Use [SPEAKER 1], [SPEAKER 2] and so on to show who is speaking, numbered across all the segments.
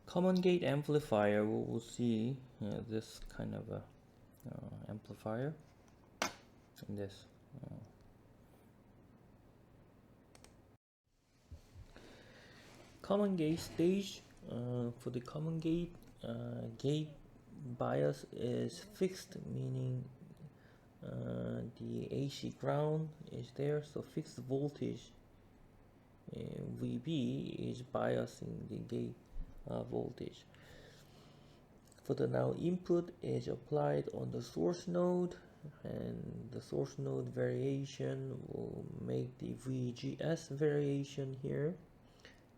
[SPEAKER 1] Common gate amplifier, we will see this kind of a amplifier in this. Common gate stage. For the common gate, gate bias is fixed, meaning the AC ground is there, so fixed voltage VB is biasing the gate voltage. For the now input is applied on the source node, and the source node variation will make the VGS variation here.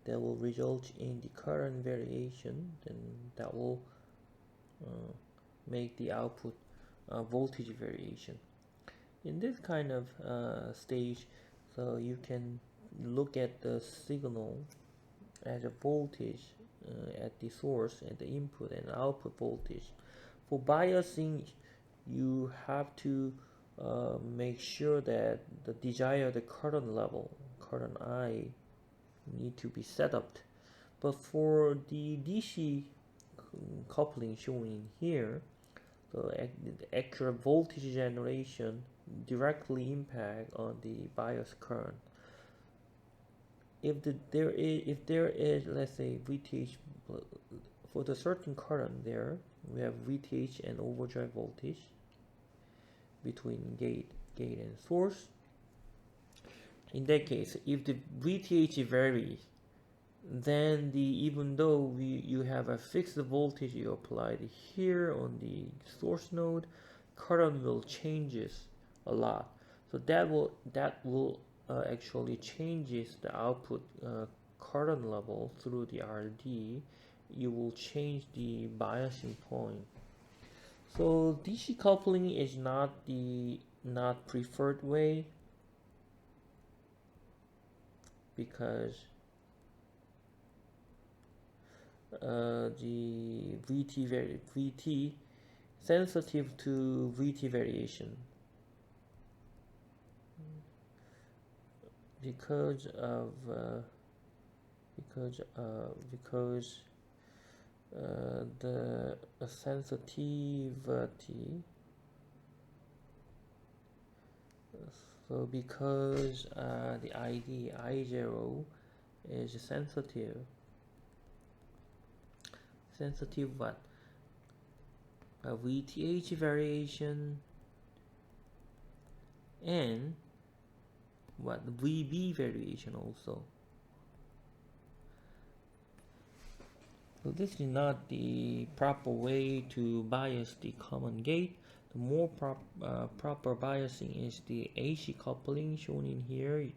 [SPEAKER 1] That will result in the current variation, and that will make the output voltage variation. In this kind of stage, so you can look at the signal as a voltage at the source, at the input and output voltage. For biasing, you have to make sure that the desired current level, current I, need to be set up. But for the DC coupling shown in here, the actual voltage generation directly impact on the bias current. If there is, let's say, VTH, for the certain current there, we have VTH and overdrive voltage between gate and source. In that case, if the VTH varies, then even though you have a fixed voltage you applied here on the source node, current will changes a lot. So that will actually changes the output current level through the RD. You will change the biasing point. So DC coupling is not preferred way, because the VT sensitive to VT variation, because the sensitivity. So because the ID I0 is sensitive what? A VTH variation and what? VB variation also. So this is not the proper way to bias the common gate. The more proper biasing is the AC coupling shown in here,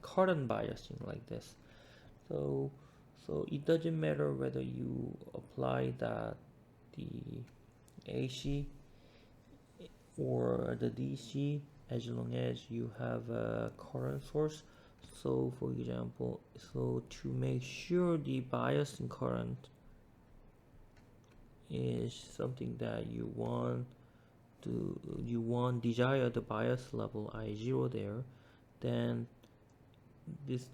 [SPEAKER 1] current biasing like this. So it doesn't matter whether you apply the AC or the DC, as long as you have a current source. So for example, so to make sure the biasing current is something that you desire the bias level I0 there, then this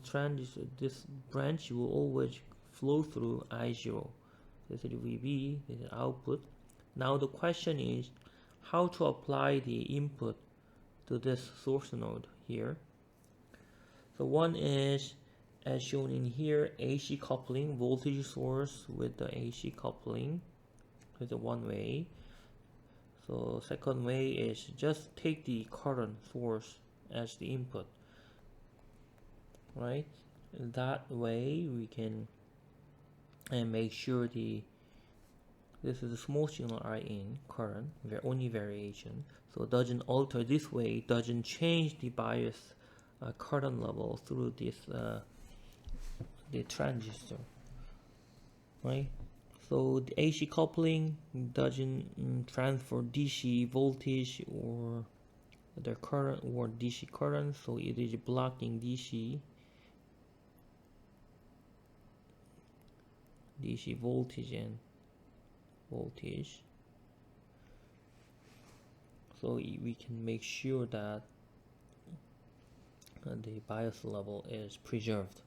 [SPEAKER 1] branch will always flow through I0. This is VB, this is output. Now the question is how to apply the input to this source node here. So one is, as shown in here, AC coupling, voltage source with the AC coupling is the one way. So second way is just take the current source as the input, right? That way we can make sure this is a small signal in current, only variation, so it doesn't alter this way, it doesn't change the bias current level through this the transistor, right? So the AC coupling doesn't transfer DC voltage or the current or DC current, so it is blocking DC voltage and voltage. So we can make sure that the bias level is preserved.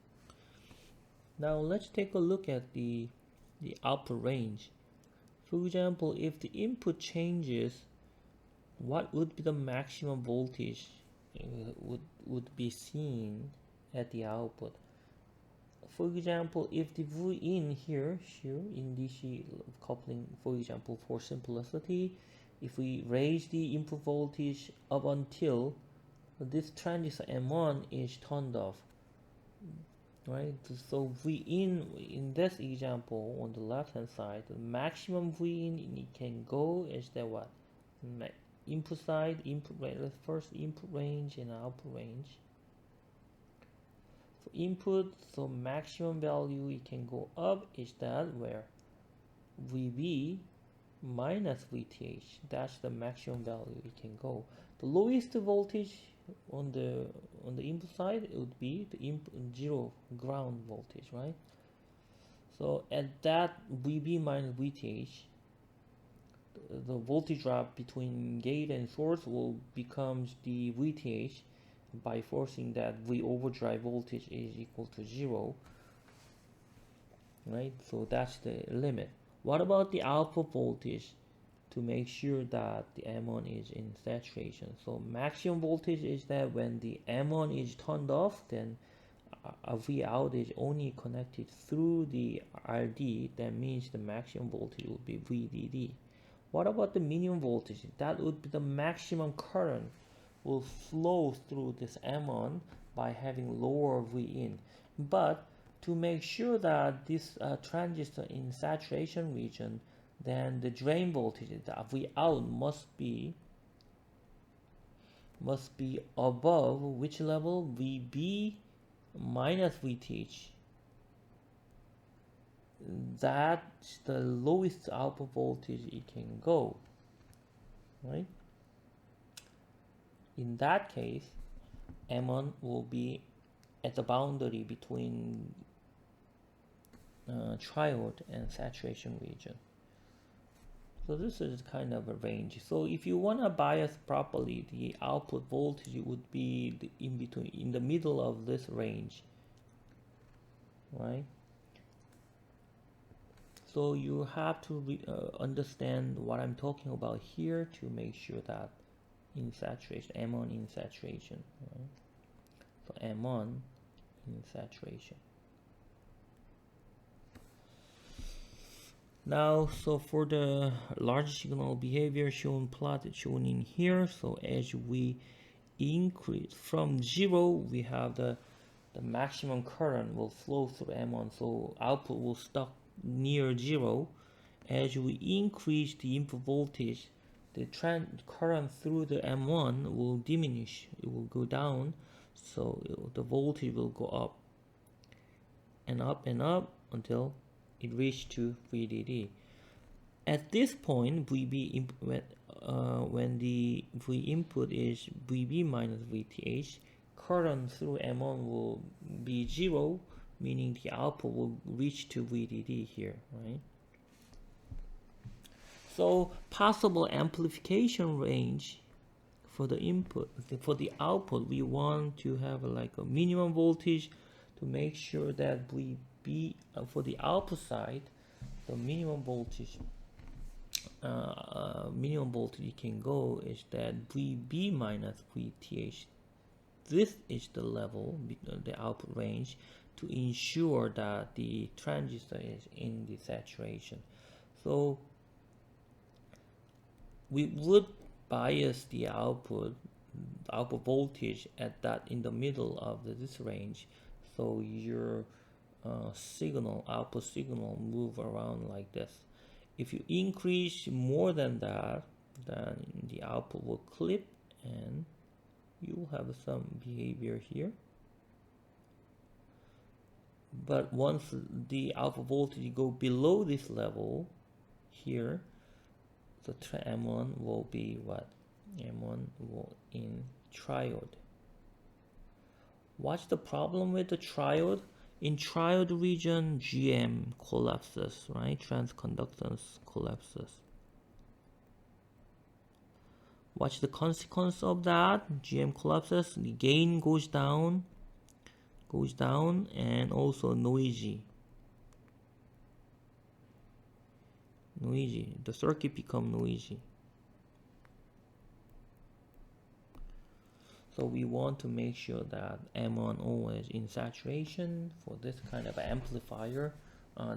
[SPEAKER 1] Now let's take a look at the the output range. For example, if the input changes, what would be the maximum voltage would be seen at the output? For example, if the V in here in DC coupling, for example, for simplicity, if we raise the input voltage up until this transistor M1 is turned off, right? So V in this example on the left hand side, the maximum V in it can go is that what? Input side, input range, first input range and output range. For input, so maximum value it can go up is that where VB minus VTH, that's the maximum value it can go. The lowest voltage on the input side, it would be the input zero ground voltage, right? So at that VB minus VTH, the voltage drop between gate and source will becomes the VTH by forcing that V overdrive voltage is equal to 0, right? So that's the limit. What about the output voltage to make sure that the M1 is in saturation? So maximum voltage is that when the M1 is turned off, then a V out is only connected through the RD. That means the maximum voltage will be VDD. What about the minimum voltage? That would be the maximum current will flow through this M1 by having lower V in. But to make sure that this transistor in saturation region, then the drain voltage, the V out must be above which level? VB minus VTH. That's the lowest output voltage it can go, right? In that case, M1 will be at the boundary between triode and saturation region. So this is kind of a range. So if you want to bias properly, the output voltage would be in the middle of this range, right? So you have to understand what I'm talking about here to make sure that in saturation, M1 in saturation, right? So M1 in saturation. Now, so for the large signal behavior plotted shown in here, so as we increase from 0, we have the maximum current will flow through M1, so output will stop near 0. As we increase the input voltage, the current through the M1 will diminish, it will go down, so the voltage will go up and up and up until it reached to VDD. At this point, VB when the V input is VB minus VTH, current through M1 will be 0, meaning the output will reach to VDD here, right? So possible amplification range for the input, for the output, we want to have like a minimum voltage to make sure that VB for the output side, the minimum voltage you can go is that VB minus VTH. This is the level, the output range, to ensure that the transistor is in the saturation. So we would bias the output voltage at that in the middle of this range, so your output signal move around like this. If you increase more than that, then the output will clip and you will have some behavior here. But once the output voltage go below this level here, the M1 will be what? M1 will in triode. What's the problem with the triode? In triode region, GM collapses, right? Transconductance collapses. What's the consequence of that? GM collapses, the gain goes down, and also noisy. noisy. The circuit become noisy. So we want to make sure that M1 always in saturation for this kind of amplifier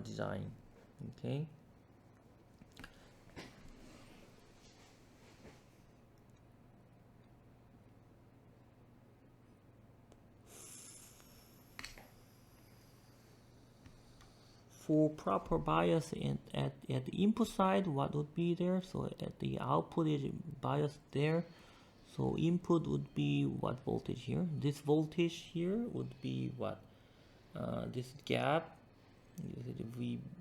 [SPEAKER 1] design. Okay. For proper bias at the input side, what would be there? So at the output is bias there. So input would be what voltage here? This voltage here would be what? This gap.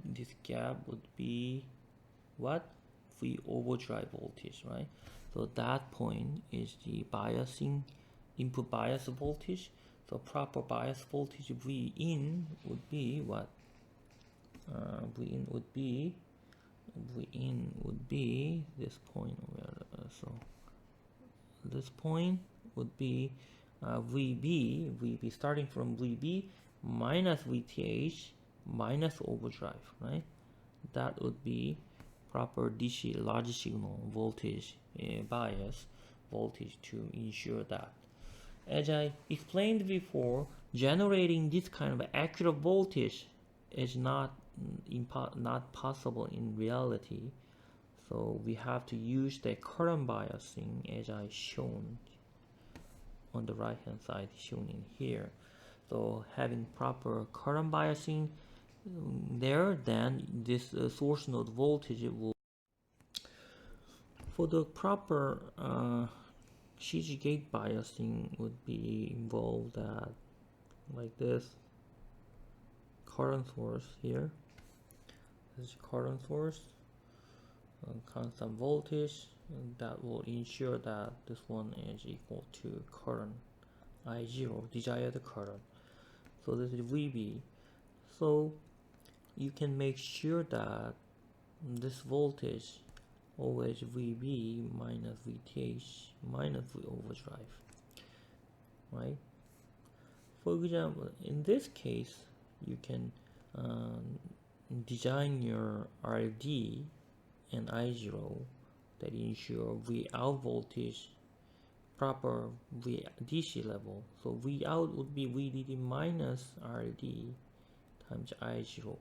[SPEAKER 1] This gap would be what? V overdrive voltage, right? So that point is the biasing input bias voltage. So proper bias voltage V in would be what? V in would be this point where so this point would be VB starting from VB minus VTH minus overdrive, right? That would be proper DC large signal voltage bias voltage to ensure that. As I explained before, generating this kind of accurate voltage is not possible in reality. So we have to use the current biasing as I shown on the right hand side, shown in here. So having proper current biasing there, then this source node voltage will. For the proper CG gate biasing would be involved that like this current source here. This is current source, constant voltage, and that will ensure that this one is equal to current I0, desired current. So this is VB. So you can make sure that this voltage always VB minus VTH minus V overdrive, right? For example, in this case, you can design your RD and I0 that ensure V out voltage proper V DC level. So V out would be VDD minus RD times I0.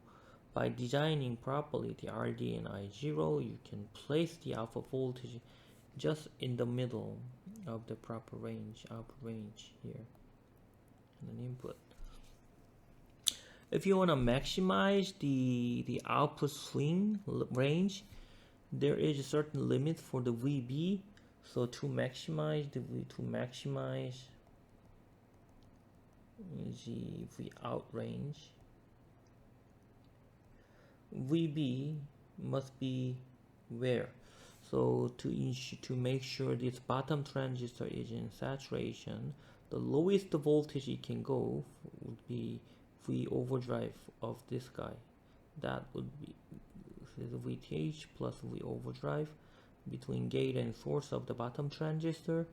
[SPEAKER 1] By designing properly the RD and I0, you can place the alpha voltage just in the middle of the proper range, output range here, and an input. If you want to maximize the output swing range, there is a certain limit for the VB. So to maximize the V out range, VB must be where? So to make sure this bottom transistor is in saturation, the lowest voltage it can go would be V overdrive of this guy. That would be VTH plus V overdrive between gate and source of the bottom transistor.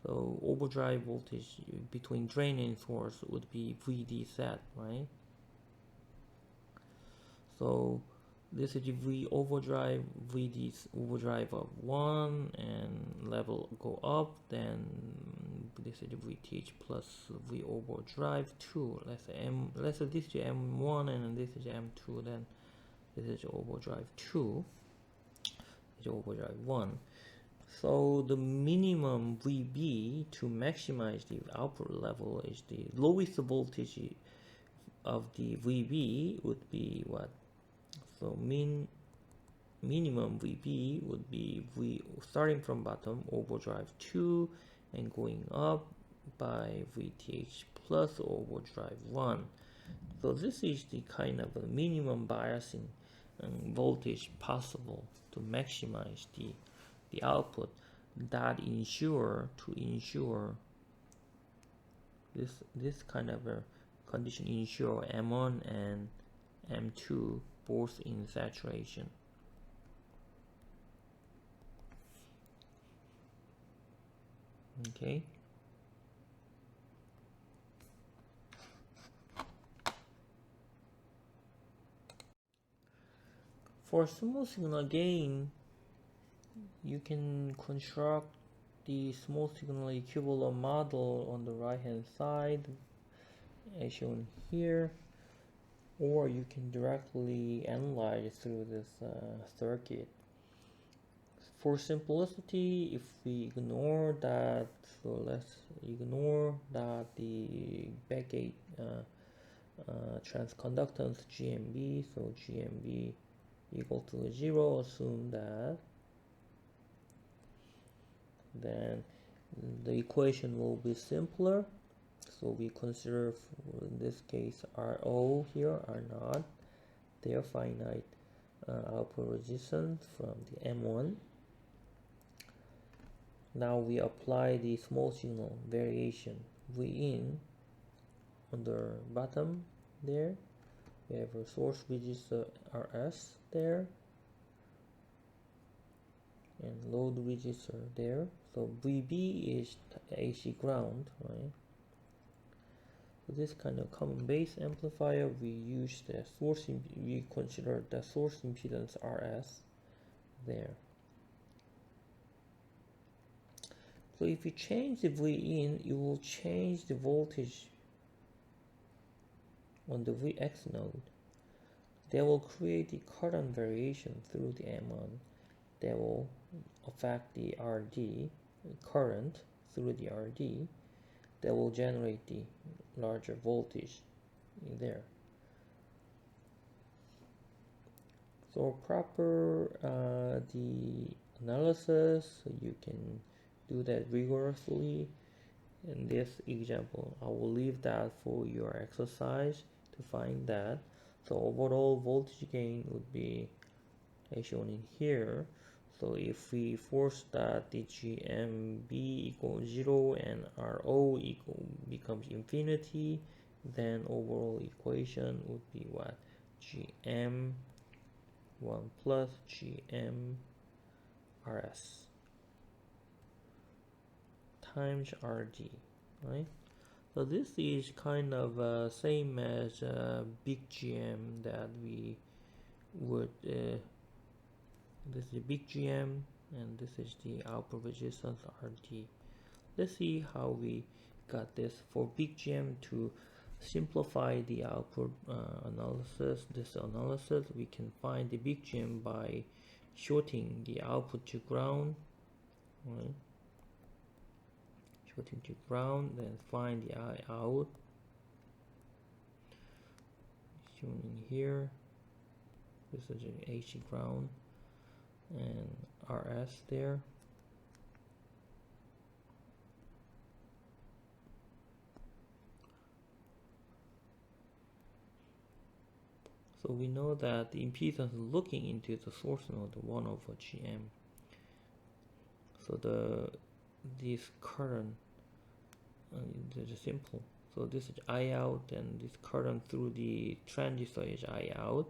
[SPEAKER 1] So overdrive voltage between drain and source would be VD set, right? So this is V overdrive, VD overdrive of 1, and level go up, then this is VTH plus V overdrive 2. Let's say this is M1 and this is M2, then this is overdrive 2, this is overdrive 1. So the minimum VB to maximize the output level is the lowest voltage of the VB would be what? So minimum VB would be V starting from bottom overdrive 2 and going up by VTH plus overdrive 1. So this is the kind of a minimum biasing voltage possible to maximize the output that ensure this kind of a condition ensure M1 and M2 both in saturation. Okay. For small signal gain, you can construct the small signal equivalent model on the right hand side as shown here, or you can directly analyze through this circuit. For simplicity, if we ignore that, so let's ignore that the backgate transconductance GMB, so GMB equal to 0, assume that, then the equation will be simpler. So we consider, in this case, RO here, R0, their finite output resistance from the M1. Now we apply the small signal variation Vin on the bottom there. We have a source register RS there and load register there. So VB is AC ground, right? So this kind of common base amplifier, we use the source, we consider the source impedance RS there. So if you change the Vin, you will change the voltage on the Vx node. That will create the current variation through the M1 that will affect the RD, current through the RD, that will generate the larger voltage in there. So proper the analysis, so you can do that rigorously. In this example, I will leave that for your exercise to find that. So overall voltage gain would be as shown in here. So if we force that the GMB equals 0 and RO becomes infinity, then overall equation would be what? GM 1 plus GM RS times RD, right? So this is kind of same as big GM that we would this is big GM and this is the output resistance RD. Let's see how we got this for big GM. To simplify the output analysis, we can find the big GM by shorting the output to ground, right? Shorting to ground, then find the I out shown in here. This is an AC ground and RS there. So we know that the impedance looking into the source node 1 over GM. So this current is simple. So this is I out and this current through the transistor is I out.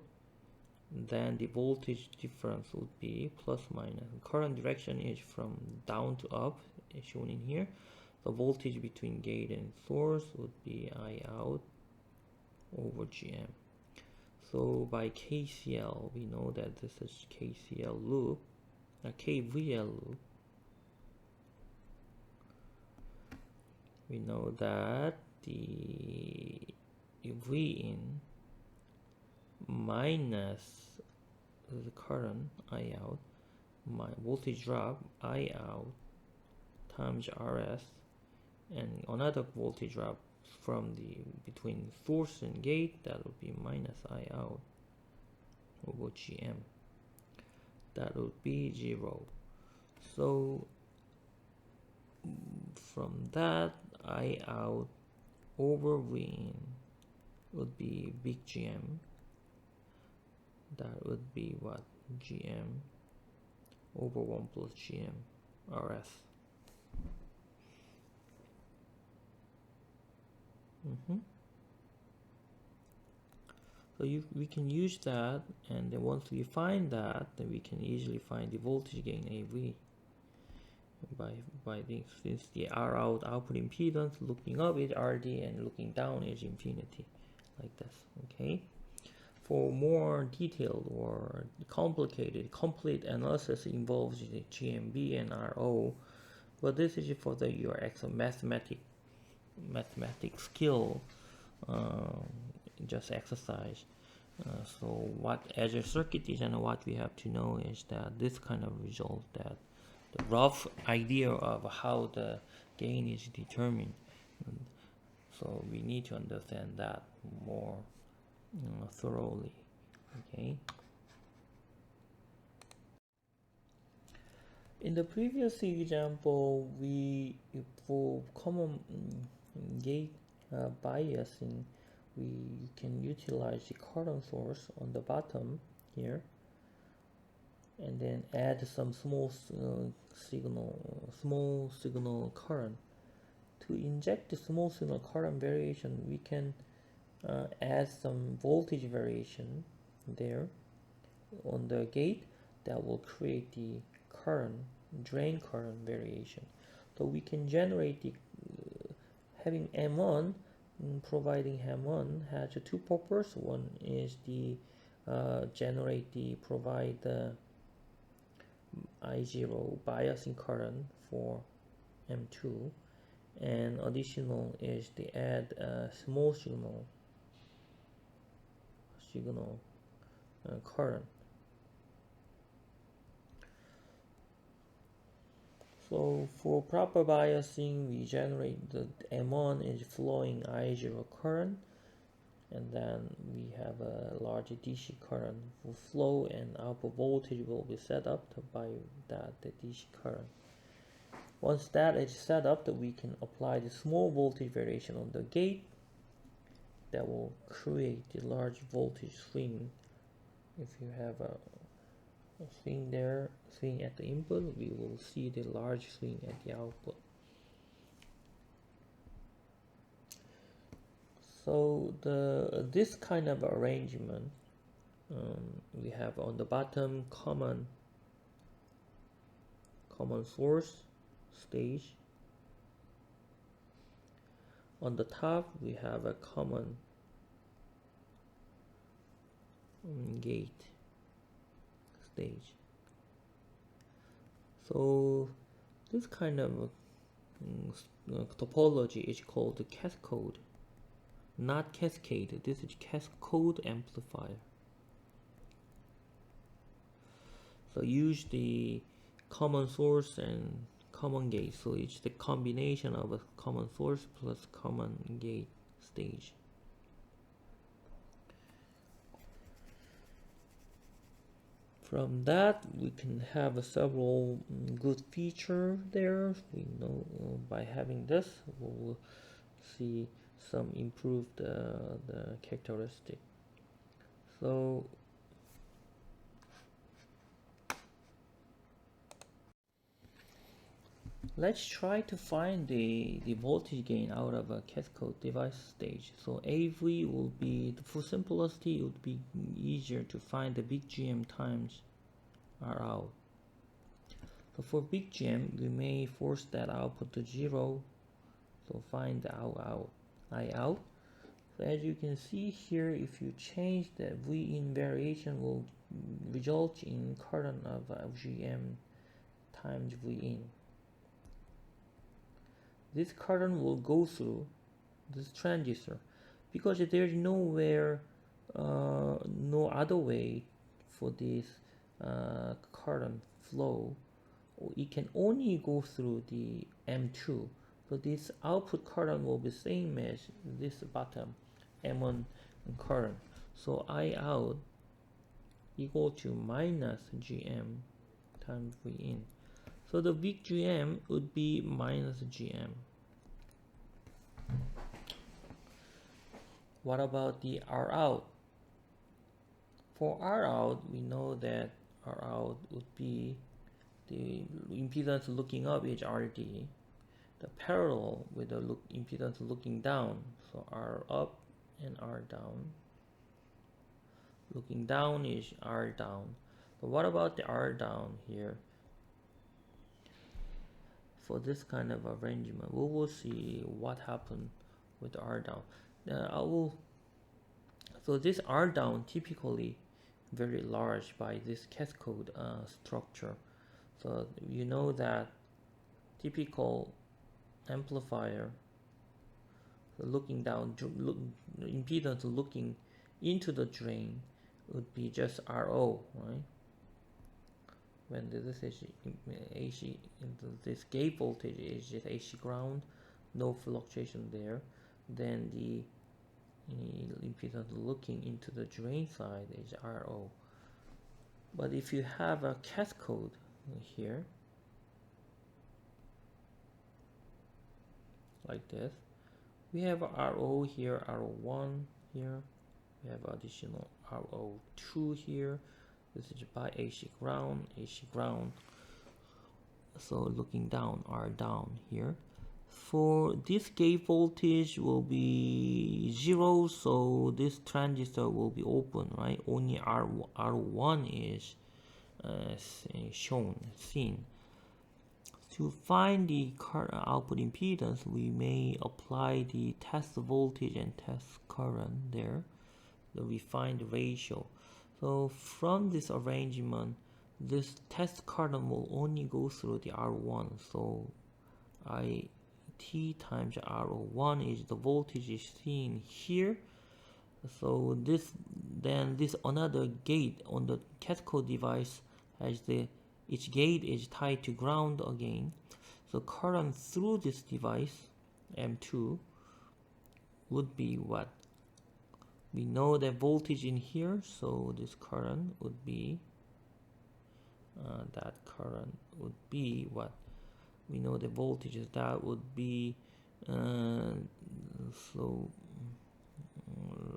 [SPEAKER 1] Then the voltage difference would be plus minus. Current direction is from down to up, as shown in here. The voltage between gate and source would be I out over GM. So by KCL, we know that this is KCL loop, KVL loop. We know that the Vin minus the current I out, my voltage drop I out times RS, and another voltage drop from the between source and gate, that would be minus I out over GM. That would be 0. So from that, I out over Vin would be big GM. That would be what? GM over 1 plus GM RS. So we can use that, and then once we find that, then we can easily find the voltage gain AV by this, since the R out output impedance looking up is RD and looking down is infinity, like this. Okay. For more detailed or complicated, complete analysis involves the GMB and RO, but this is for the your actual mathematic skill, just exercise. So what as a circuit designer, what we have to know is that this kind of result, that the rough idea of how the gain is determined. So we need to understand that more thoroughly. Okay. In the previous example, for common gate biasing, we can utilize the current source on the bottom here, and then add some small signal current. To inject the small signal current variation, we can add some voltage variation there on the gate that will create the drain current variation. So we can generate the having M1, providing M1 has two purposes. One is the provide the I0 biasing current for M2, and additional is to add a small signal current. So for proper biasing, we generate the M1 is flowing I0 current, and then we have a large DC current for flow, and output voltage will be set up by the DC current. Once that is set up, we can apply the small voltage variation on the gate that will create the large voltage swing. If you have a swing there, swing at the input, we will see the large swing at the output. So this kind of arrangement, we have on the bottom common source stage. On the top we have a common gate stage. So this kind of topology is called the cascade, not cascade. This is cascade amplifier. So use the common source and common gate. So it's the combination of a common source plus common gate stage. From that, we can have several good feature there. We know by having this, we'll see some improved the characteristic. So let's try to find the voltage gain out of a cascade device stage. So AV will be, for simplicity, it would be easier to find the big GM times Rout. So for big GM, we may force that output to 0. So find the I out. So as you can see here, if you change the V in variation, will result in current of GM times V in. This current will go through this transistor because there's nowhere, no other way for this current flow. It can only go through the M2. So this output current will be same as this bottom M1 current. So I out equal to minus GM times V in. So the big GM would be minus GM. What about the R out? For R out, we know that R out would be the impedance looking up is RD, the parallel with the impedance looking down. So R up and R down. Looking down is R down. But what about the R down here? For this kind of arrangement, we will see what happened with the R down. I will So this R down typically very large by this cascade structure. So you know that typical amplifier looking down, impedance looking into the drain would be just RO, right? When this is AC, this gate voltage is just AC ground, no fluctuation there, then the impedance looking into the drain side is RO. But if you have a cascade here, like this, we have RO here, RO1 here, we have additional RO2 here. This is by AC ground, so looking down, R down here. For this gate voltage will be 0, so this transistor will be open, right? Only R1 is seen. To find the current output impedance, we may apply the test voltage and test current there. So we find the ratio. So from this arrangement, this test current will only go through the R1. So IT times R01 is the voltage is seen here. So this another gate on the cascade device has each gate is tied to ground again. So current through this device M2 would be what? We know that voltage in here, so this current would be that current would be what? We know the voltage that would be so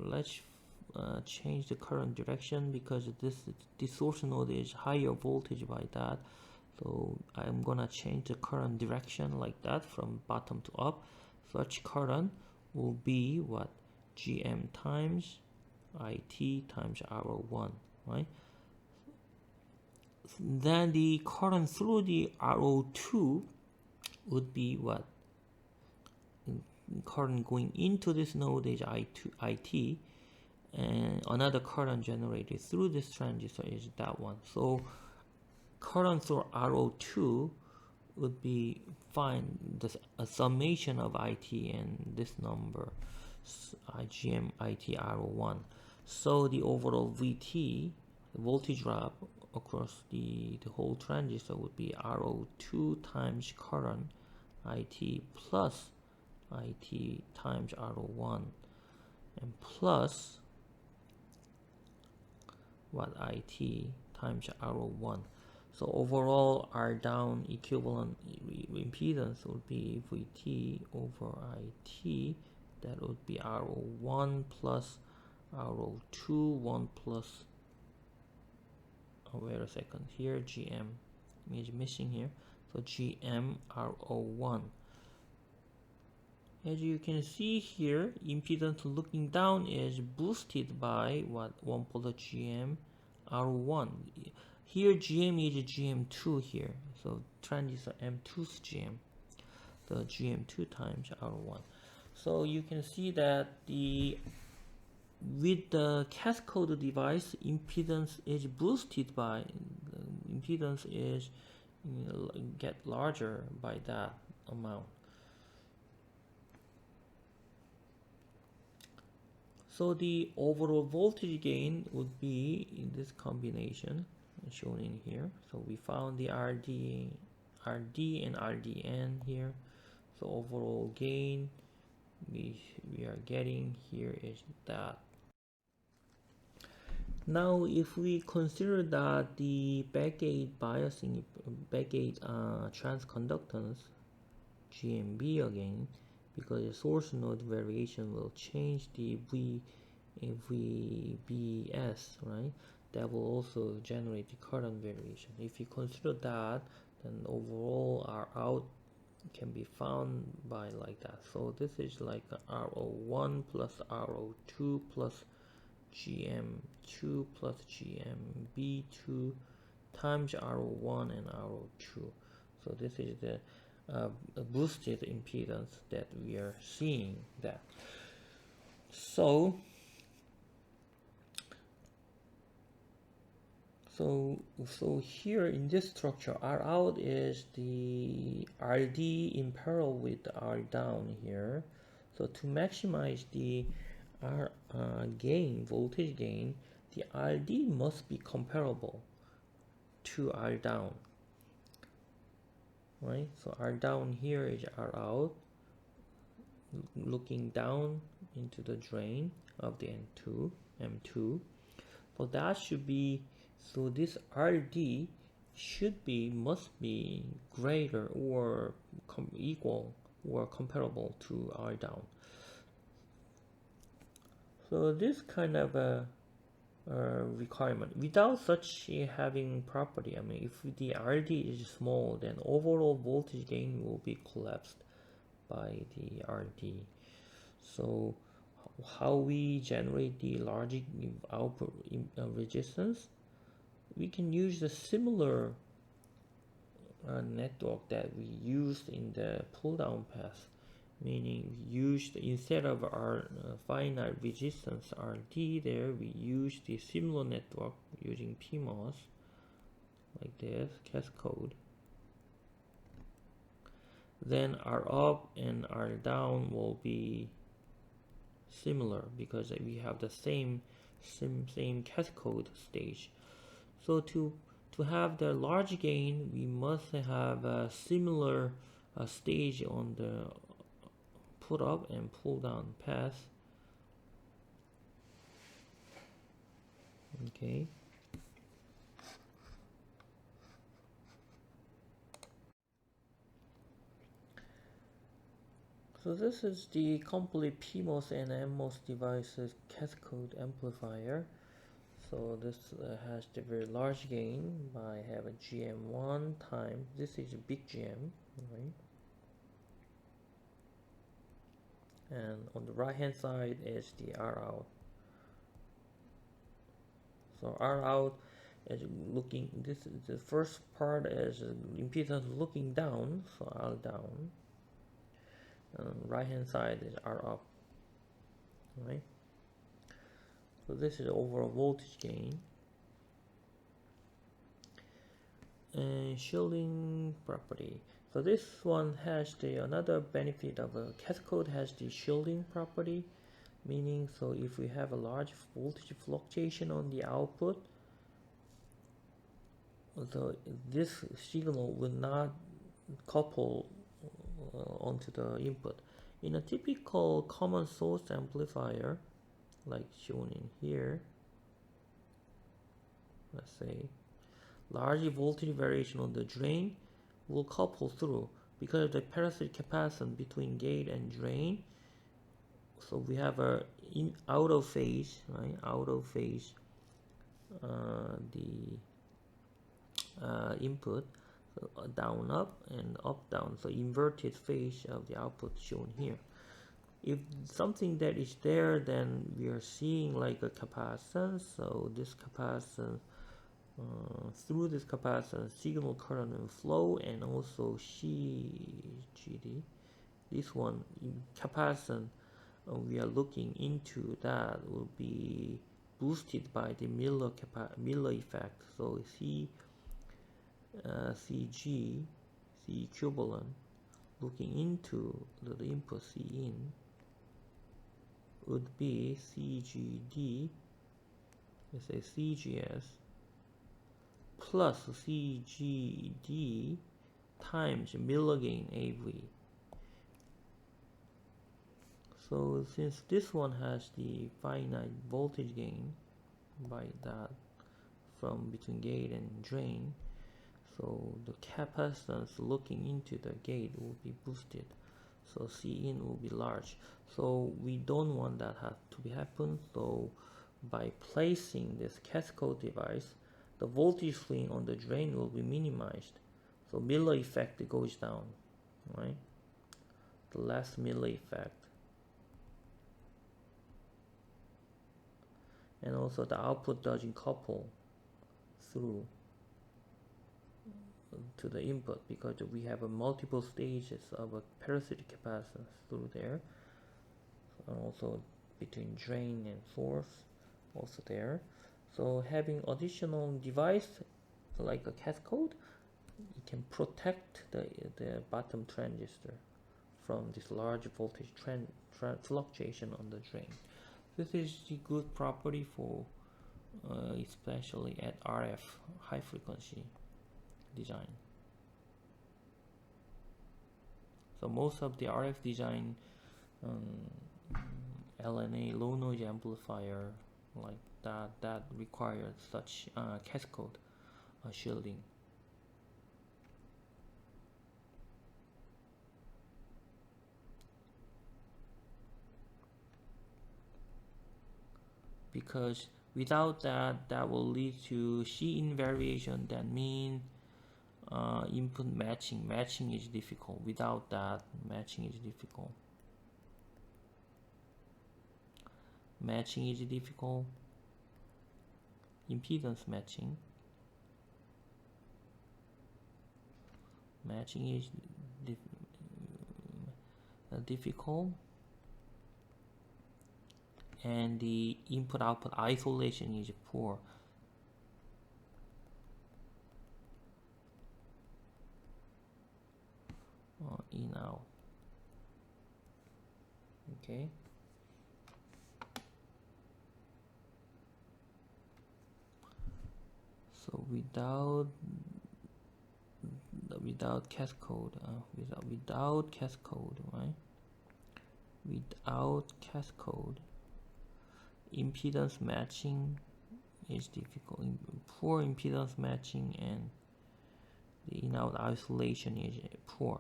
[SPEAKER 1] let's change the current direction, because this source node is higher voltage by that. So I'm gonna change the current direction like that from bottom to up. Such current will be what? GM times IT times RO1, right? Then the current through the RO2 would be what? Current going into this node is IT, and another current generated through this transistor is that one. So current through RO2 would be a summation of IT and this number, IGM IT RO1. So the overall VT, the voltage drop across the whole transistor, would be RO2 times current IT plus IT times RO1 and plus what? IT times RO1. So overall R down equivalent impedance would be VT over IT. That would be RO1 plus RO2, 1 plus, wait a second, here GM is missing here, so GM RO1. As you can see here, impedance looking down is boosted by what? 1 plus GM R1. Here GM is GM2 here, so transistor M2's GM, the GM2 times R1. So you can see that with the cascade device, impedance is boosted by, impedance is get larger by that amount. So the overall voltage gain would be in this combination shown in here. So we found the RD and RDN here. So overall gain we are getting here is that. Now if we consider that the backgate biasing, backgate transconductance, GMB again, because the source node variation will change the VBS, right? That will also generate the current variation. If you consider that, then overall our out can be found by like that. So this is like RO1 plus RO2 plus GM2 plus GMB2 times RO1 and RO2. So this is the boosted impedance that we are seeing that. So So here in this structure, R out is the RD in parallel with R down here. So to maximize the R gain, voltage gain, the RD must be comparable to R down, right? So R down here is R out, looking down into the drain of the M2. So that should be, so this RD must be greater or equal or comparable to R down. So this kind of a requirement, without such having property, I mean, if the RD is small, then overall voltage gain will be collapsed by the RD. So how we generate the logic output resistance, we can use the similar network that we used in the pull down path, meaning we used, instead of our finite resistance RD there, we used the similar network using PMOS like this, cascade. Then R up and R down will be similar because we have the same cascade stage. So to have the large gain, we must have a similar stage on the put up and pull down path. Okay. So this is the complete PMOS and NMOS devices cascade amplifier. So this has the very large gain by have a GM1 time. This is a big GM, right? And on the right hand side is the R out. So R out is looking, this is the first part is impedance looking down, so R down. And right hand side is R up, right? So this is overall voltage gain. And shielding property. So this one has the another benefit of a cascade has the shielding property, meaning so if we have a large voltage fluctuation on the output, this signal will not couple onto the input. In a typical common source amplifier, like shown in here, let's say, large voltage variation on the drain will couple through because of the parasitic capacitance between gate and drain. So we have a out of phase, right? Out of phase input, so down up and up down, so inverted phase of the output shown here. If something that is there, then we are seeing like a capacitance. So this capacitance, through this capacitance, signal current will flow, and also CGD. This one capacitance we are looking into that will be boosted by the Miller effect. So CG, C equivalent, looking into the input C in would be CGD, let's say CGS, plus CGD times Miller gain AV. So since this one has the finite voltage gain by that from between gate and drain, so the capacitance looking into the gate will be boosted, so C in will be large. So we don't want that to happen. So by placing this cascade device, the voltage swing on the drain will be minimized. So Miller effect goes down, right? The less Miller effect. And also the output doesn't couple through to the input because we have a multiple stages of a parasitic capacitance through there, and also between drain and source also there. So having additional device like a cascode, it can protect the bottom transistor from this large voltage fluctuation on the drain. This is the good property for especially at RF high frequency design. So most of the RF design, LNA, low noise amplifier like that requires such cascode shielding. Because without that will lead to C-in variation. That means input matching is difficult. Without that, matching is difficult. Impedance matching is difficult, and the input output isolation is poor. In out. Okay. So without cascode, without cascode, right? Without cascode, impedance matching is difficult. Poor impedance matching, and the in-out isolation is poor.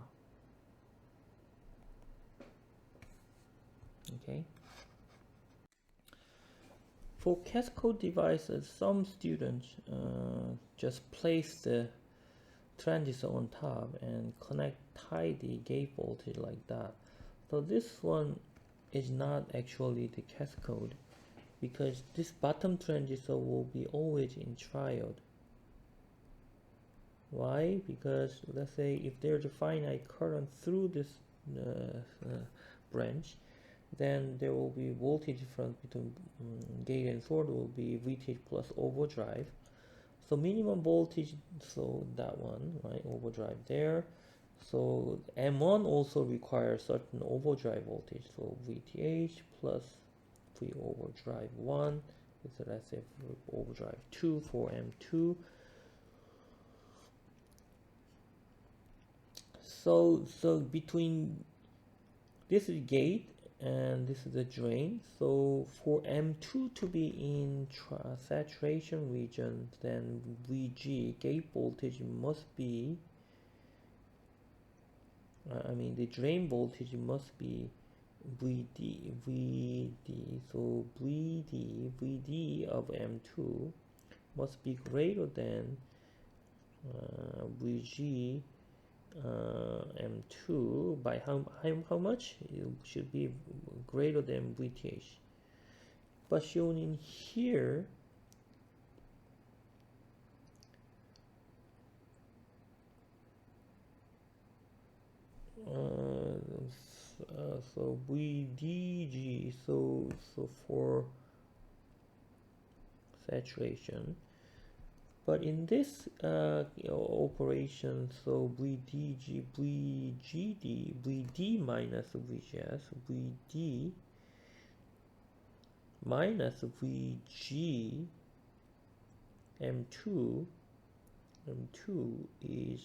[SPEAKER 1] Okay. For cascode devices, some students just place the transistor on top and tie the gate voltage like that. So this one is not actually the cascode, because this bottom transistor will be always in triode. Why? Because let's say if there's a finite current through this branch, then there will be voltage difference between gate and source will be VTH plus overdrive. So minimum voltage, so that one, right, overdrive there. So M1 also requires certain overdrive voltage, so VTH plus V overdrive 1, so let's say overdrive 2 for M2. So between this is gate and this is the drain. So for M2 to be in saturation region, then VG gate voltage must be, the drain voltage must be VD. So VD of M2 must be greater than VG M2 by how much? It should be greater than VTH. But shown in here, so VDG, so for saturation. But in this operation, so VDG, VGD, VD minus VGS, VD minus VG M2 is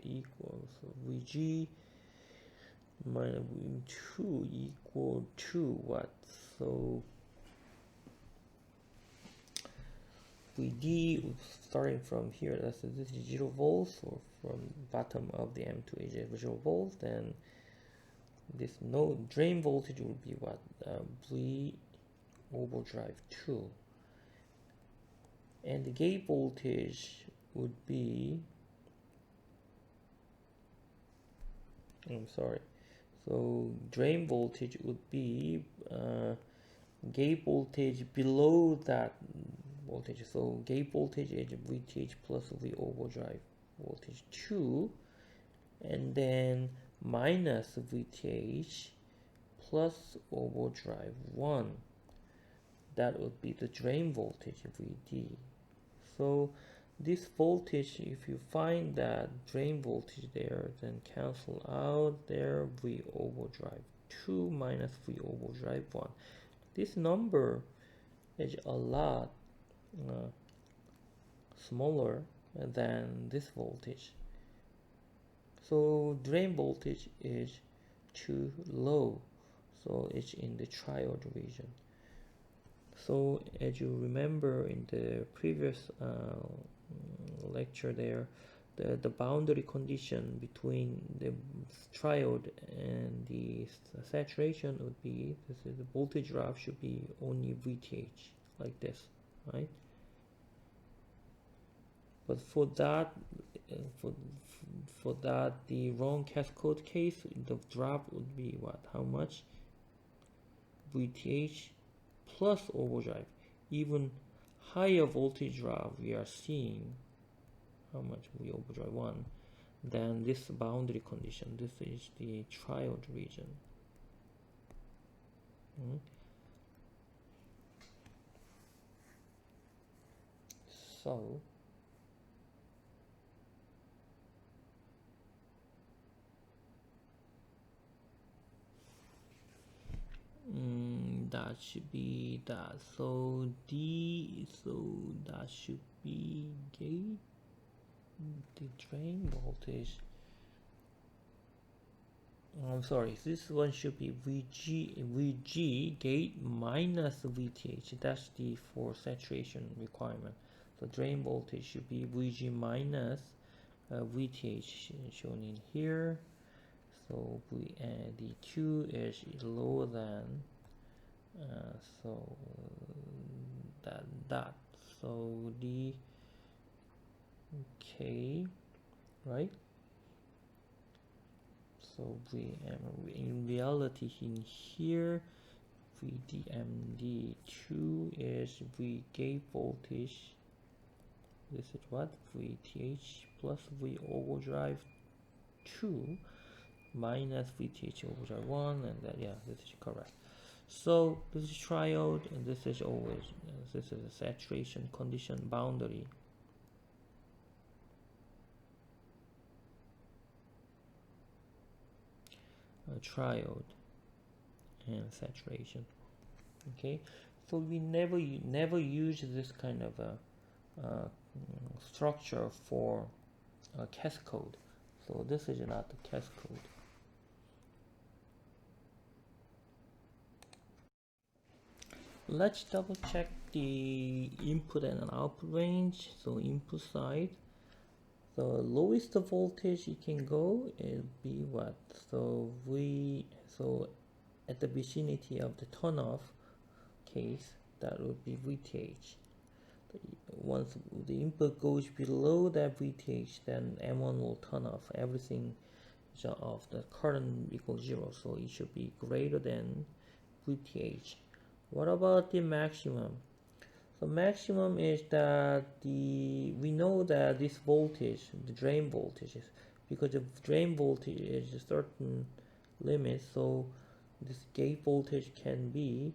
[SPEAKER 1] equal, so VG minus M2 equal to what? So VD starting from here, this is 0 volts, or from bottom of the M2 is 0 volts, then this node drain voltage will be what? V overdrive 2, and the gate voltage would be, so drain voltage would be gate voltage below that voltage. So gate voltage is VTH plus V overdrive voltage 2, and then minus VTH plus overdrive 1. that would be the drain voltage VD. So this voltage, if you find that drain voltage there, then cancel out there V overdrive 2 minus V overdrive 1. This number is a lot smaller than this voltage. So drain voltage is too low, so it's in the triode region. So as you remember in the previous lecture there, the boundary condition between the triode and the saturation would be, this is the voltage drop should be only VTH, like this, right? But for that, for that the wrong cascode case, the drop would be what? How much? VTH plus overdrive. Even higher voltage drop we are seeing. How much? V overdrive 1 than this boundary condition. This is the triode region. So that should be that. So that should be gate, the drain voltage. I'm sorry, this one should be VG gate minus VTH. That's the for saturation requirement. So drain voltage should be VG minus VTH shown in here. So the Q is lower than so that so the K, right? So in reality in here VDMD2 is V gate voltage. This is what? VTH plus V overdrive 2 minus VTH overdrive 1, and that, yeah, this is correct. So this is triode, and this is always, this is a saturation condition boundary. Triode and saturation. Okay, so we never use this kind of a structure for a cascode. So this is not the cascode. Let's double check the input and output range. So input side, the lowest voltage it can go is be what? So at the vicinity of the turn off case, that would be VTH. Once the input goes below that VTH, then M1 will turn off. Everything is off. The current equals 0, so it should be greater than VTH. What about the maximum? So maximum is that we know that this voltage, the drain voltage, is because the drain voltage is a certain limit, so this gate voltage can be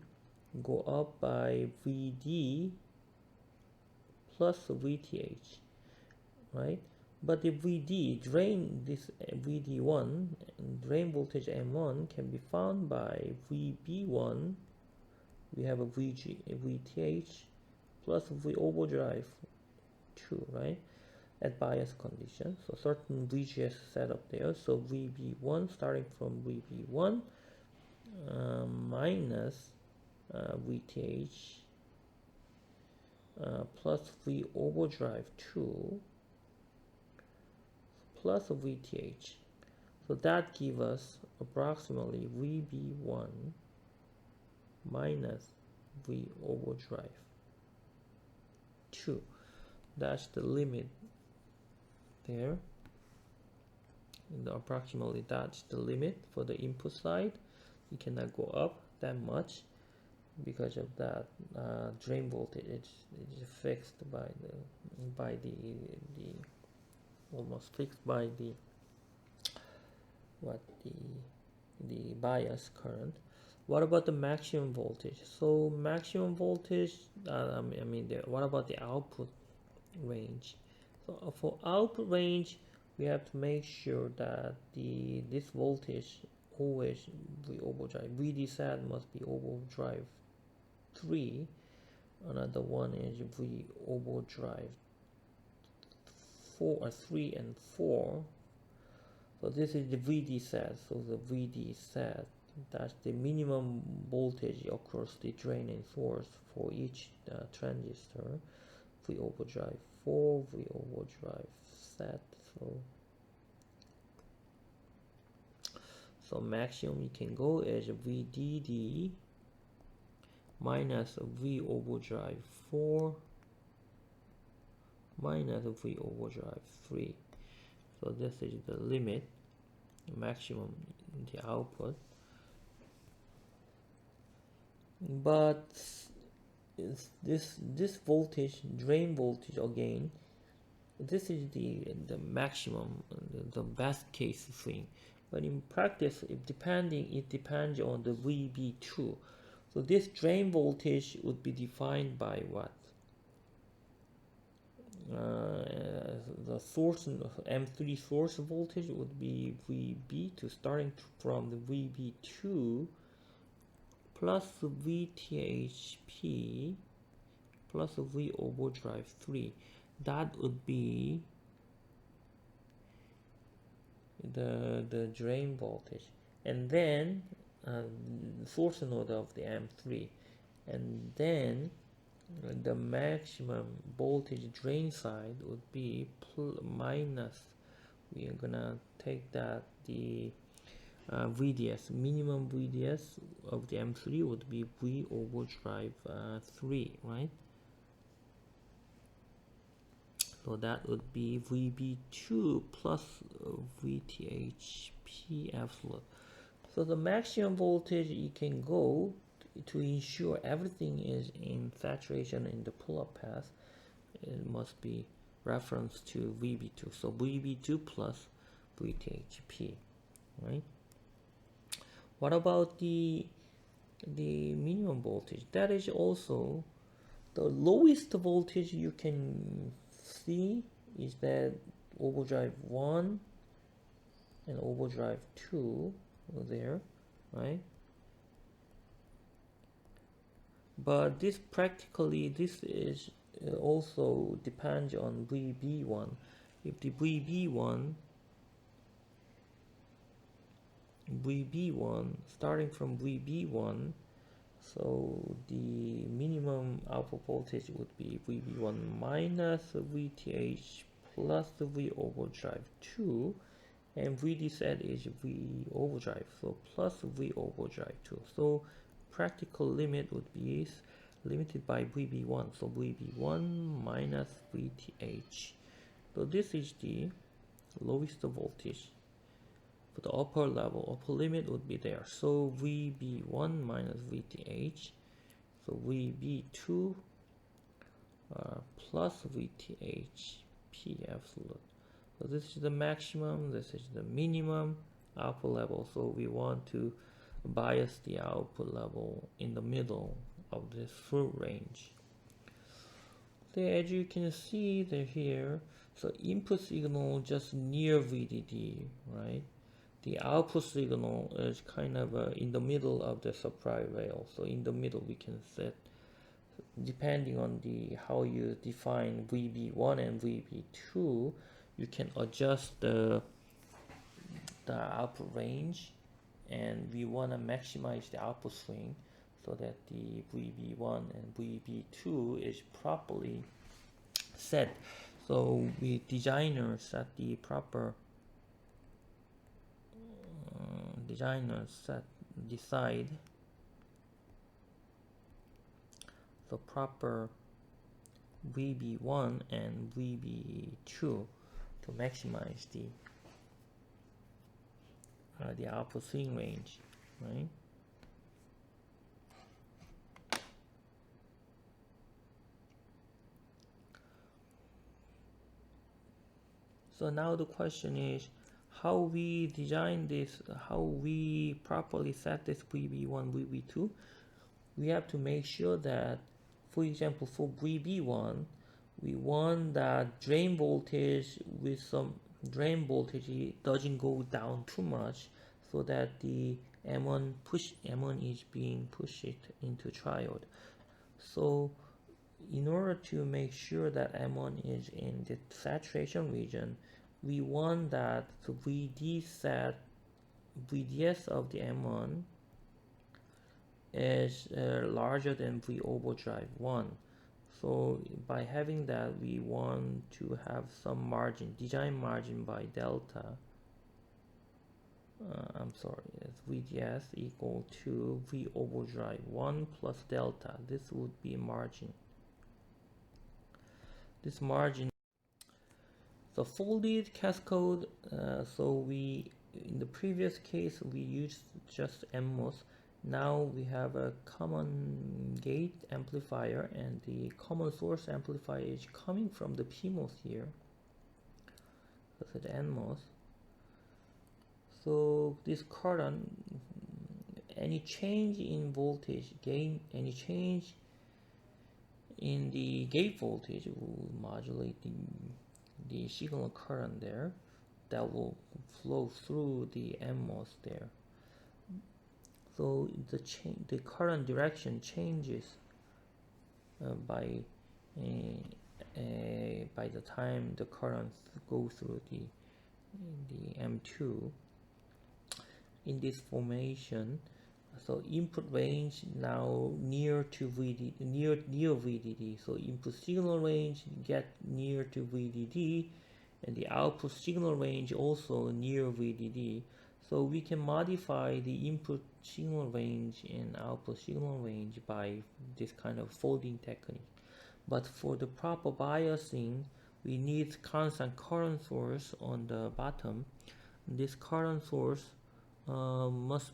[SPEAKER 1] go up by VD plus VTH, right? But the VD drain, this VD1 drain voltage M1 can be found by VB1. We have a VTH plus V overdrive 2, right? At bias condition, so certain VGS setup there. So VB1 starting from VB1 minus VTH plus V overdrive 2 plus VTH. So that gives us approximately VB1 minus V overdrive 2. That's the limit there. And approximately that's the limit for the input side. You cannot go up that much because of that drain voltage. It's fixed by the almost fixed by the bias current. What about the maximum voltage? So maximum voltage, what about the output range? So for output range, we have to make sure that this voltage always we overdrive. VD set must be overdrive 3. Another one is we overdrive 3 and 4. So this is the VD set. So the VD set, that's the minimum voltage across the drain and source for each transistor. We overdrive 4, we overdrive set. So maximum you can go is VDD minus V overdrive 4 minus V overdrive 3. So this is the limit, maximum the output. But this voltage, drain voltage again, this is the maximum, the best case thing. But in practice, it depends on the VB2. So this drain voltage would be defined by what? The source M3 source voltage would be VB2 starting from the VB2 plus VTHP plus V overdrive 3. That would be the drain voltage, and then source node of the M3, and then the maximum voltage drain side would be minus, we are gonna take that the VDS, minimum VDS of the M3 would be V overdrive 3, right? So that would be VB2 plus VTHP absolute. So the maximum voltage you can go to ensure everything is in saturation in the pull-up path, it must be referenced to VB2. So VB2 plus VTHP, right? What about the minimum voltage? That is also the lowest voltage you can see is that overdrive 1 and overdrive 2 there, right? But this is also depends on VB1. If the VB1 starting from VB1, so the minimum output voltage would be VB1 minus VTH plus the V overdrive 2, and VD set is V overdrive, so plus V overdrive 2. So practical limit would be limited by VB1, so VB1 minus VTH. So this is the lowest voltage. For the upper level, upper limit would be there. So VB1 minus VTH, so VB2 plus VTH P absolute. So this is the maximum, this is the minimum output level. So we want to bias the output level in the middle of this full range. So as you can see here, so input signal just near VDD, right? The output signal is kind of in the middle of the supply rail. So in the middle we can set, depending on how you define VB1 and VB2, you can adjust the output range, and we want to maximize the output swing so that the VB1 and VB2 is properly set. So we designers set the proper decide the proper VB1 and VB2 to maximize the output swing range, right? So now the question is, how we design this, how we properly set this VB1, VB2, we have to make sure that, for example, for VB1, we want that drain voltage with some drain voltage doesn't go down too much, so that the M1 is being pushed into triode. So in order to make sure that M1 is in the saturation region, we want that the VDS of the M1 is larger than V overdrive 1. So by having that, we want to have some margin, design margin by delta. It's VDS equal to V overdrive 1 plus delta. This would be margin. This margin, the folded cascade, in the previous case we used just MMOS. Now we have a common gate amplifier, and the common source amplifier is coming from the PMOS here. That's the NMOS. So this current, any change in voltage gain, any change in the gate voltage will modulate the signal current there, that will flow through the NMOS there. So the current direction changes by the time the current goes through the M2 in this formation. So input range now near to near VDD. So input signal range get near to VDD, and the output signal range also near VDD. So we can modify the input signal range and output signal range by this kind of folding technique. But for the proper biasing, we need constant current source on the bottom. This current source must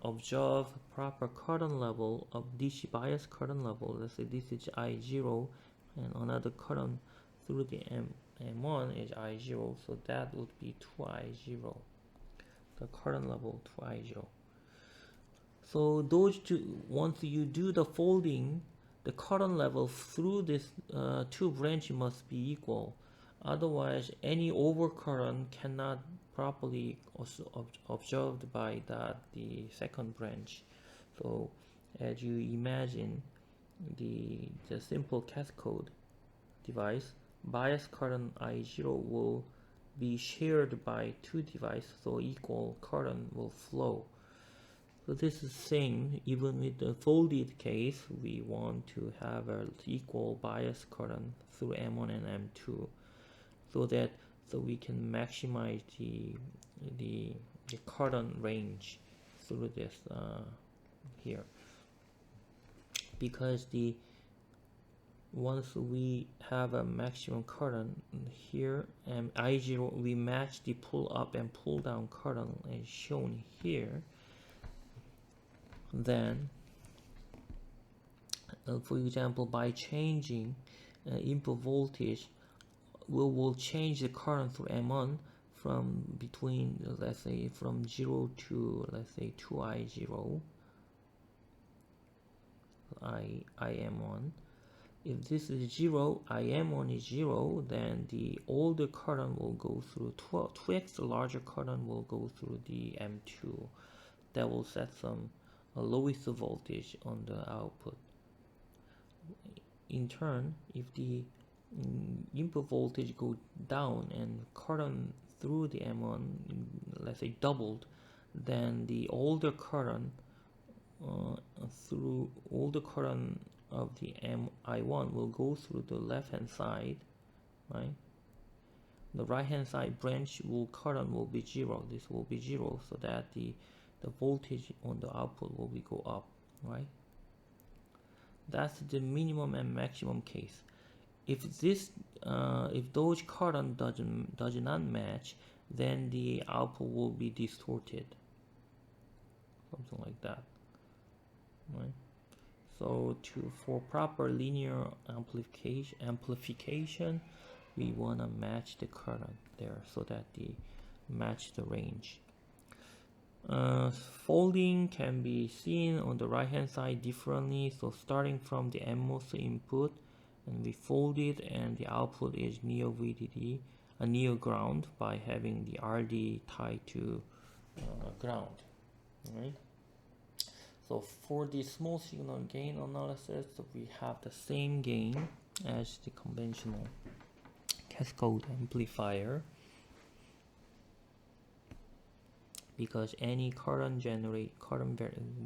[SPEAKER 1] observe proper current level of DC bias current level. Let's say this is I0, and another current through the M1 is I0, so that would be 2I0, the current level 2I0. So those two, once you do the folding, the current level through this two branches must be equal. Otherwise, any overcurrent cannot properly also observed by the second branch. So as you imagine the simple cascade device, bias current I0 will be shared by two devices, so equal current will flow. So this is same even with the folded case. We want to have an equal bias current through M1 and M2, so we can maximize the current range through this here, because once we have a maximum current here and I0, we match the pull up and pull down current as shown here. Then for example, by changing input voltage, we will change the current through M1 from between, let's say, from 0 to, let's say, 2I0, IM1. If this is 0, IM1 is 0, then the older current will go through 2x larger current will go through the M2. That will set some lowest voltage on the output. In turn, if the input voltage go down and current through the M1, let's say, doubled, then the older current of the I1 will go through the left hand side, right? The right hand side branch current will be 0. This will be 0, so that the voltage on the output will go up, right? That's the minimum and maximum case. If those current does not match, then the output will be distorted, something like that, right? So for proper linear amplification, we want to match the current there so that they match the range. Folding can be seen on the right hand side differently. So starting from the NMOS input, and we fold it, and the output is near VDD, near ground, by having the RD tied to ground, right? So for the small signal gain analysis, we have the same gain as the conventional cascade amplifier, because any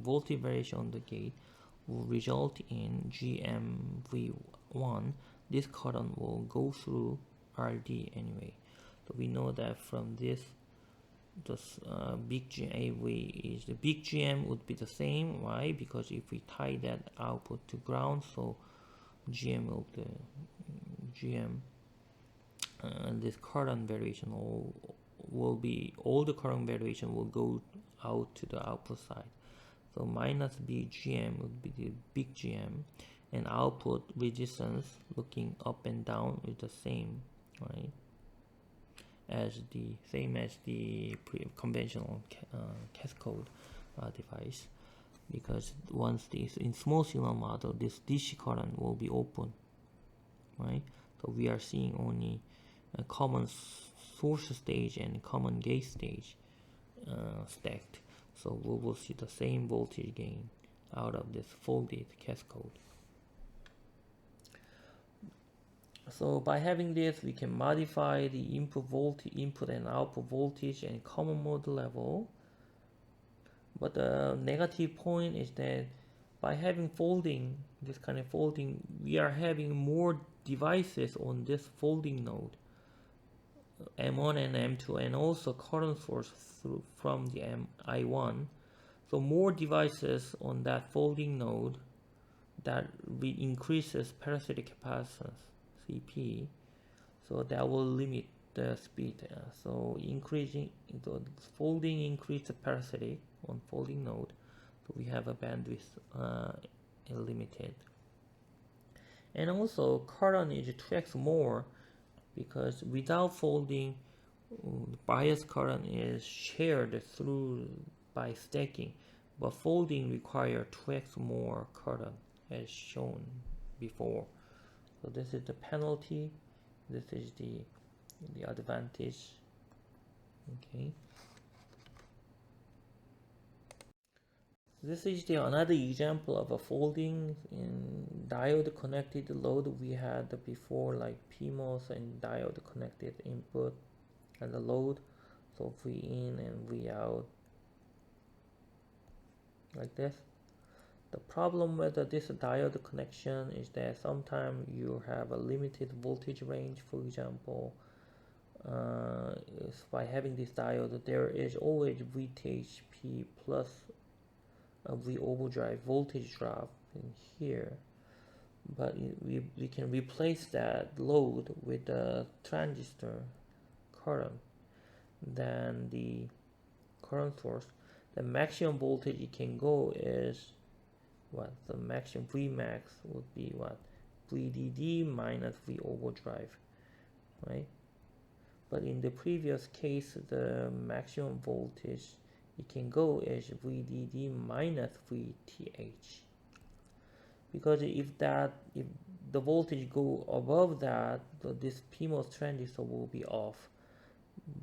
[SPEAKER 1] voltage variation on the gate will result in GMV1. This current will go through RD anyway. So we know that from this, big GAV is the big GM would be the same. Why? Because if we tie that output to ground, so GM will the GM, and this current variation will be, all the current variation will go out to the output side. So minus BGM would be the big GM, and output resistance looking up and down is the same, right? As the conventional cascade device, because once this in small signal model, this DC current will be open, right? So we are seeing only a common source stage and common gate stage stacked. So we will see the same voltage gain out of this folded cascade. So by having this, we can modify the input and output voltage and common mode level. But the negative point is that by having this kind of folding, we are having more devices on this folding node, M1 and M2, and also current source from the I1. So more devices on that folding node, that increases parasitic capacitance, CP, so that will limit the speed. So increasing the folding increase the parasitic on folding node, so we have a bandwidth limited. And also current is 2x more, because without folding, bias current is shared through by stacking, but folding requires 2x more current as shown before. So this is the penalty, this is the advantage. Okay, this is another example of a folding in diode connected load. We had before, like PMOS and diode connected input and the load, so V in and V out, like this. The problem with this diode connection is that sometimes you have a limited voltage range. For example, by having this diode, there is always VTHP plus a V overdrive voltage drop in here, but we can replace that load with a transistor current. Then the current source, the maximum voltage it can go is what? The maximum Vmax would be what? VDD minus V overdrive, right? But in the previous case, the maximum voltage it can go is VDD minus VTH, because if the voltage go above that, this PMOS transistor will be off.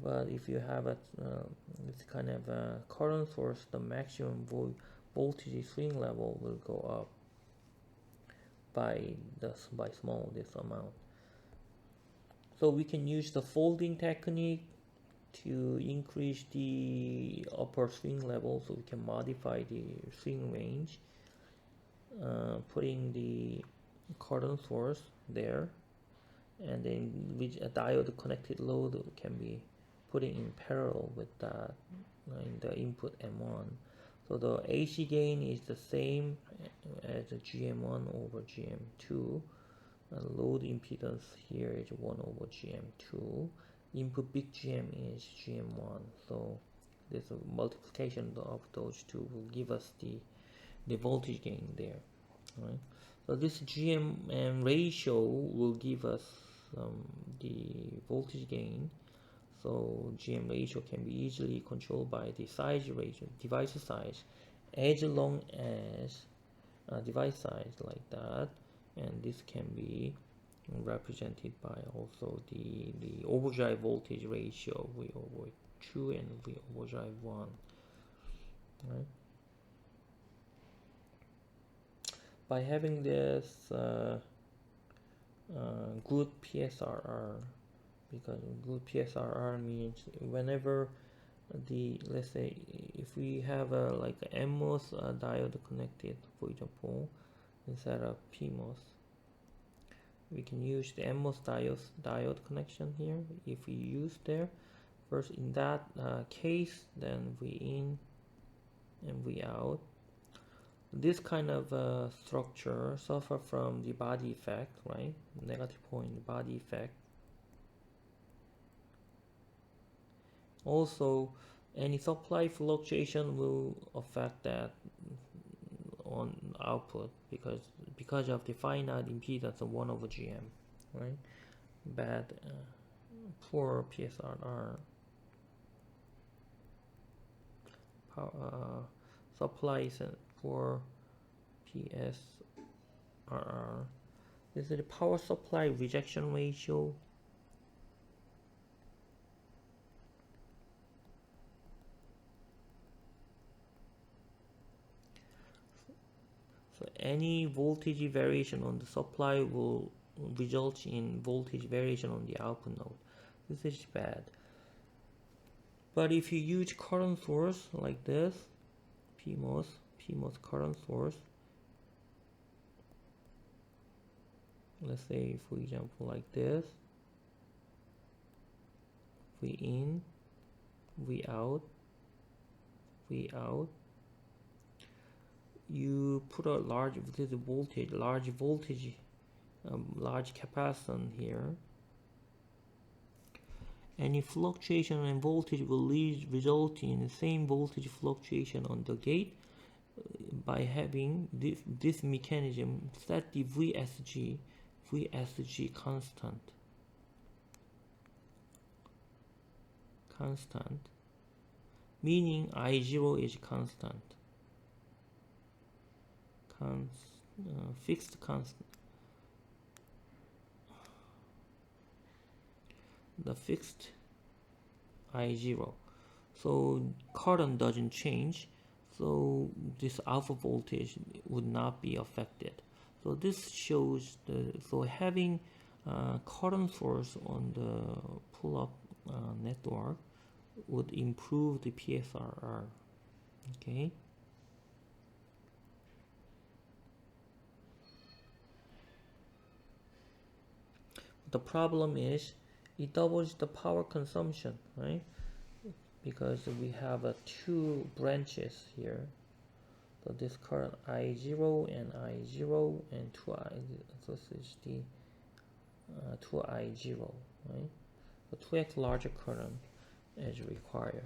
[SPEAKER 1] But if you have this kind of a current source, the maximum voltage swing level will go up by small this amount. So we can use the folding technique to increase the upper swing level, so we can modify the swing range, putting the current source there, and then with a diode connected load can be putting in parallel with that in the input M1. So the AC gain is the same as the GM1 over GM2. And load impedance here is 1 over GM2. Input big GM is GM1. So this multiplication of those two will give us the voltage gain there. Right? So this GM ratio will give us the voltage gain. So GM ratio can be easily controlled by the size ratio, device size, as long as device size like that, and this can be represented by also the overdrive voltage ratio, V over 2 and V overdrive 1, right? By having this good PSRR, because good PSRR means whenever let's say if we have a like a MOS diode connected, for example, instead of PMOS, we can use the MOS diode connection here. If we use there first, in that case, then V in and V out. This kind of structure suffer from the body effect, right? Negative point body effect. Also, any supply fluctuation will affect that on output because of the finite impedance of 1 over GM, right? Bad, poor PSRR. Supply is for PSRR. This is the power supply rejection ratio. So any voltage variation on the supply will result in voltage variation on the output node. This is bad. But if you use current source like this, PMOS current source, let's say for example like this, V in, V out, V out, you put a large voltage, large capacitance here. Any fluctuation in voltage will result in the same voltage fluctuation on the gate. By having this mechanism, set the VSG constant, meaning I0 is constant, fixed constant. The fixed I0, so current doesn't change, so this alpha voltage would not be affected. So this shows so having current source on the pull-up network would improve the PSRR. Okay. The problem is it doubles the power consumption, right? Because we have two branches here. So this current I0 and I0 and 2I, so this is the 2I0, right? So 2x larger current is required.